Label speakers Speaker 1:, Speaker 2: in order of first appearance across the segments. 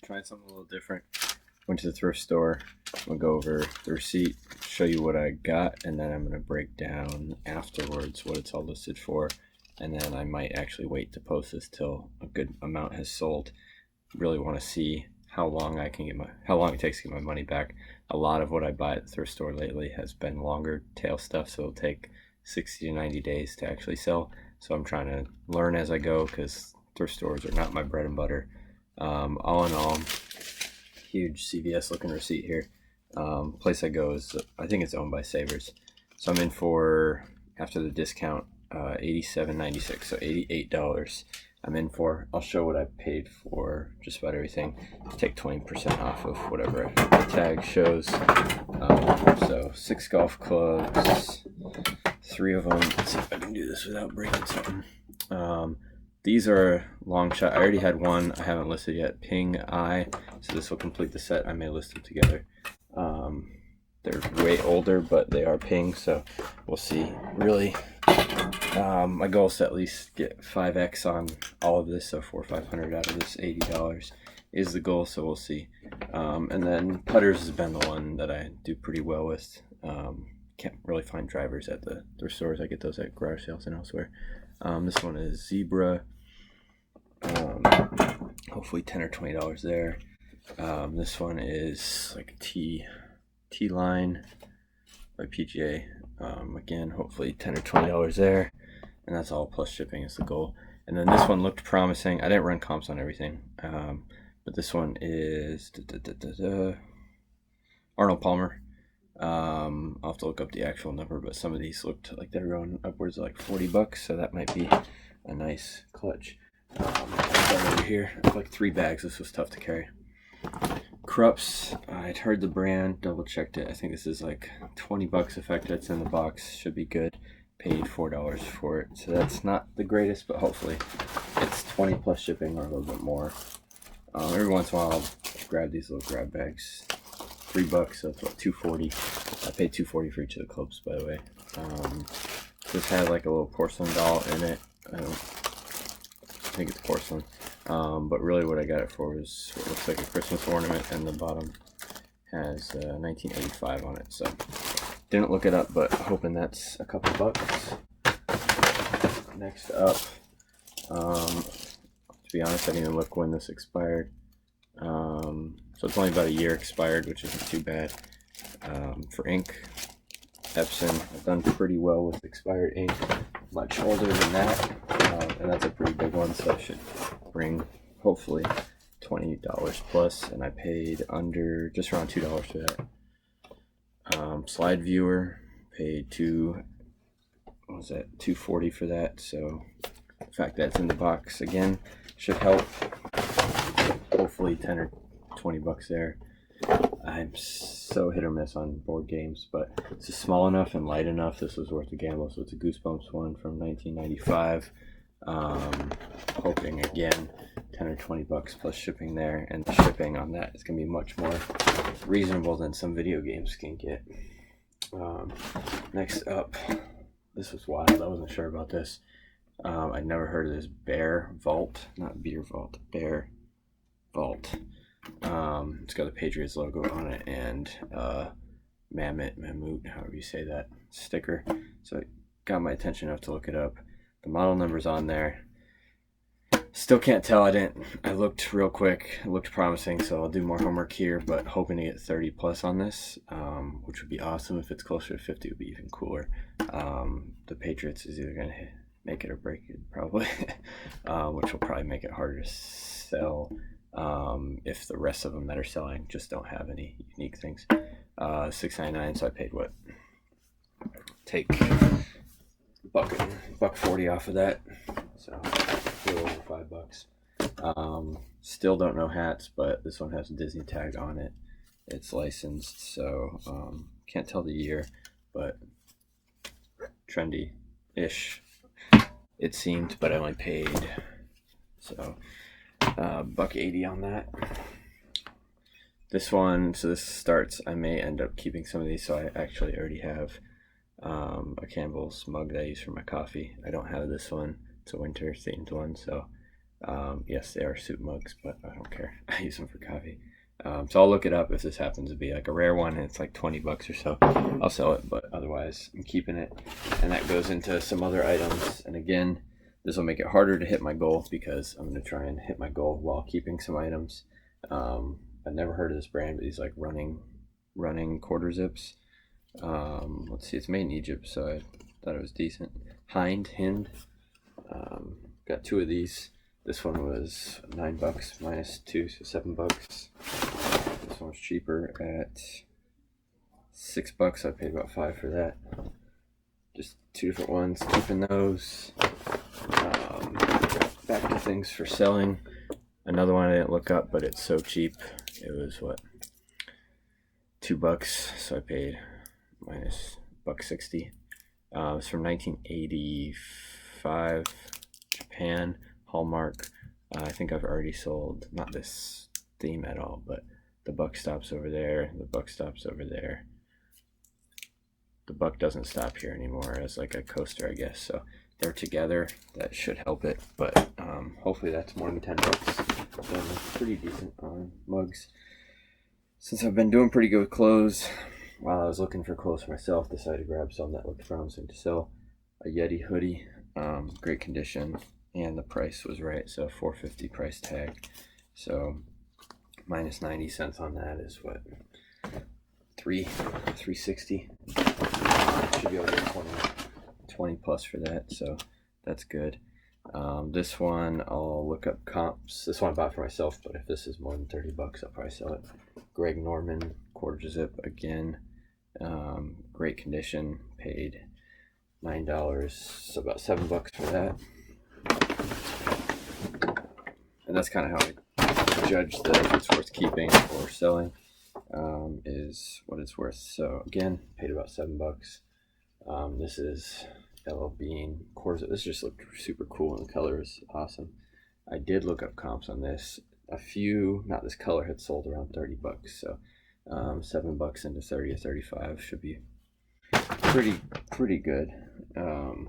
Speaker 1: trying something a little different. Went to the thrift store. I'm gonna go over the receipt, show you what I got, and then I'm gonna break down afterwards what it's all listed for. And then I might actually wait to post this till a good amount has sold. Really want to see how long it takes to get my money back. A lot of what I buy at the thrift store lately has been longer tail stuff, so it'll take 60 to 90 days to actually sell. So I'm trying to learn as I go because thrift stores are not my bread and butter. All in all, huge CVS looking receipt here. Place I go is, I think it's owned by Savers. So I'm in for, after the discount, $87.96, so $88 I'm in for. I'll show what I paid for just about everything. Take 20% off of whatever the tag shows. So 6 golf clubs, 3 of them. Let's see if I can do this without breaking something. These are long shot. I already had one I haven't listed yet, Ping Eye. So this will complete the set. I may list them together. They're way older, but they are Ping, so we'll see. Really, my goal is to at least get 5x on all of this, so $400 or $500 out of this $80 is the goal, so we'll see. And then putters has been the one that I do pretty well with. Can't really find drivers at the thrift stores. I get those at garage sales and elsewhere. This one is Zebra. Hopefully $10 or $20 there. This one is like a T-line by PGA. Again, hopefully $10 or $20 there. And that's all plus shipping is the goal. And then this one looked promising. I didn't run comps on everything. But this one is Arnold Palmer. I'll have to look up the actual number, but some of these looked like they're going upwards of like $40, so that might be a nice clutch. Over here, like 3 bags. This was tough to carry. Krups, I'd heard the brand, double checked it. I think this is like $20 effective. It's in the box, should be good. Paid $4 for it, so that's not the greatest, but hopefully it's 20 plus shipping or a little bit more. Every once in a while I'll grab these little grab bags. $3, so it's what, $2.40. I paid $2.40 for each of the clubs, by the way. This had like a little porcelain doll in it. I think it's porcelain. But really what I got it for is what looks like a Christmas ornament, and the bottom has 1985 on it. So didn't look it up, but hoping that's a couple bucks. Next up, to be honest, I didn't even look when this expired. So it's only about a year expired, which isn't too bad. For ink, Epson, I've done pretty well with expired ink. Much older than that, and that's a pretty big one, so it should bring hopefully $20 plus, and I paid under just around $2 for that. Slide viewer, paid $2.40 for that, so the fact that it's in the box again should help. Hopefully 10 or $20 there. I'm so hit or miss on board games, but it's small enough and light enough. This was worth the gamble. So it's a Goosebumps one from 1995. Hoping again 10 or $20 plus shipping there, and the shipping on that is gonna be much more reasonable than some video games can get. Next up, this was wild. I wasn't sure about this. I'd never heard of this Bear Vault, not Beer Vault, Bear Vault. It's got the Patriots logo on it and Mammoth, however you say that, sticker. So it got my attention enough to look it up. The model number's on there. Still can't tell. I looked real quick. It looked promising, so I'll do more homework here, but hoping to get 30 plus on this, which would be awesome. If it's closer to 50, it would be even cooler. The Patriots is either going to make it or break it, probably, which will probably make it harder to sell. If the rest of them that are selling just don't have any unique things. $6.99, so I paid what? Take $1.40 off of that, so a little over $5. Still don't know hats, but this one has a Disney tag on it. It's licensed, so can't tell the year, but trendy-ish it seemed, but I only paid so $1.80 on that. This one, so this starts, I may end up keeping some of these, so I actually already have a Campbell's mug that I use for my coffee. I don't have this one. It's a winter themed one, so Yes, they are soup mugs, but I don't care. I use them for coffee. So I'll look it up if this happens to be like a rare one and it's like 20 bucks or so. I'll sell it, but otherwise I'm keeping it. And that goes into some other items. And again, this will make it harder to hit my goal because I'm going to try and hit my goal while keeping some items. I've never heard of this brand, but these like running quarter zips. Let's see, it's made in Egypt, so I thought it was decent. Hind. Got two of these. This one was $9 minus 2, so $7. This one was cheaper at $6. I paid about 5 for that. Just two different ones. Keeping those. Back to things for selling. Another one I didn't look up, but it's so cheap. It was what, $2, so I paid minus $1.60. It's from 1985, Japan, Hallmark. I think I've already sold, not this theme at all, but the buck stops over there, the buck stops over there. The buck doesn't stop here anymore as like a coaster, I guess. So they're together. That should help it, but hopefully that's more than $10. Done pretty decent on mugs. Since I've been doing pretty good with clothes, while I was looking for clothes for myself, decided to grab some that looked promising to sell. A Yeti hoodie, great condition, and the price was right, so $4.50 price tag. So minus 90 cents on that is what, $3.60. Should be able to get 20 plus for that, so that's good. This one I'll look up comps. This one I bought for myself, but if this is more than $30, I'll probably sell it. Greg Norman quarter zip again, great condition. Paid $9, so about $7 for that. And that's kind of how I judge that if it's worth keeping or selling, is what it's worth. So again, paid about $7. This is Yellow Bean quarter zip. This just looked super cool and the color is awesome. I did look up comps on this. A few, not this color, had sold around $30, so $7 into 30 or 35 should be pretty good. And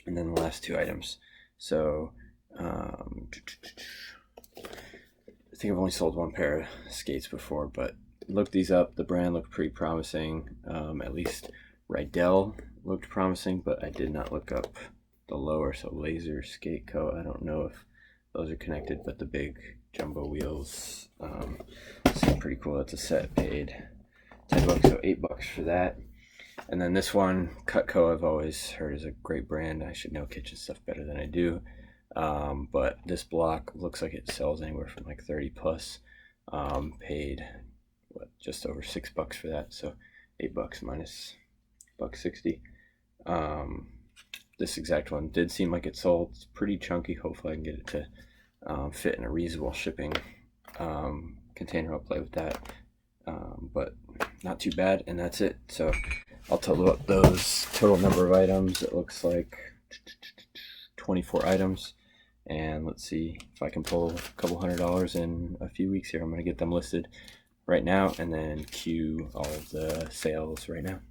Speaker 1: then the last two items. So I think I've only sold one pair of skates before, but looked these up. The brand looked pretty promising. At least Rydell looked promising, but I did not look up the lower. So Laser Skate Co. I don't know if those are connected, but the big jumbo wheels seem pretty cool. It's a set. Paid $10, so $8 for that. And then this one, Cutco, I've always heard is a great brand. I should know kitchen stuff better than I do. But this block looks like it sells anywhere from like 30 plus. Paid what, just over $6 for that, so $8 minus $1.60. This exact one did seem like it sold. It's pretty chunky. Hopefully I can get it to fit in a reasonable shipping container. I'll play with that, but not too bad. And that's it. So I'll total up those total number of items. It looks like 24 items, and let's see if I can pull a couple $100 in a few weeks here. I'm going to get them listed right now and then queue all of the sales right now.